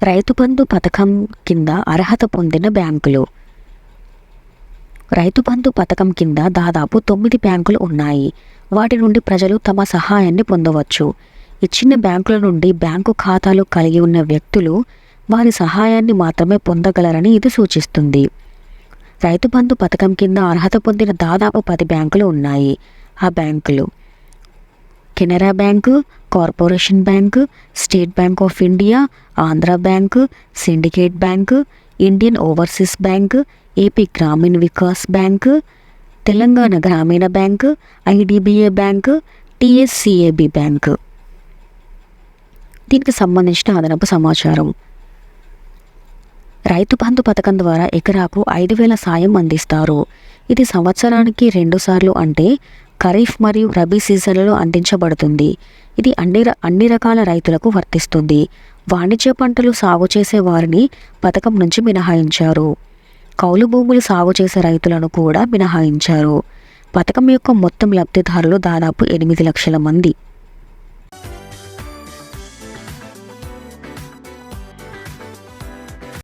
రైతు బంధు పథకం కింద అర్హత పొందిన బ్యాంకులు. రైతు బంధు పథకం కింద దాదాపు 9 బ్యాంకులు ఉన్నాయి. వాటి నుండి ప్రజలు తమ సహాయాన్ని పొందవచ్చు. ఇచ్చిన బ్యాంకుల నుండి బ్యాంకు ఖాతాలు కలిగి ఉన్న వ్యక్తులు వారి సహాయాన్ని మాత్రమే పొందగలరని ఇది సూచిస్తుంది. రైతు బంధు పథకం కింద అర్హత పొందిన దాదాపు 10 బ్యాంకులు ఉన్నాయి. ఆ బ్యాంకులు: Canara bank, corporation bank, state bank of India, Andhra bank, syndicate bank, Indian overseas bank, AP గ్రామీణ వికాస్ బ్యాంకు, తెలంగాణ గ్రామీణ బ్యాంకు, ఐడిబిఐ బ్యాంకు, టిఎస్సిఏబి బ్యాంకు. దీనికి సంబంధించిన అదనపు సమాచారం: రైతు బంధు పథకం ద్వారా ఎకరాకు 5,000 సాయం అందిస్తారు. ఇది సంవత్సరానికి 2 సార్లు అంటే ఖరీఫ్ మరియు రబీ సీజన్లలో అందించబడుతుంది. ఇది అన్ని రకాల రైతులకు వర్తిస్తుంది. వాణిజ్య పంటలు సాగు చేసే వారిని పథకం నుంచి మినహాయించారు. కౌలు భూములు సాగు చేసే రైతులను కూడా మినహాయించారు. పథకం యొక్క మొత్తం లబ్ధిదారులు దాదాపు 8 లక్షల మంది.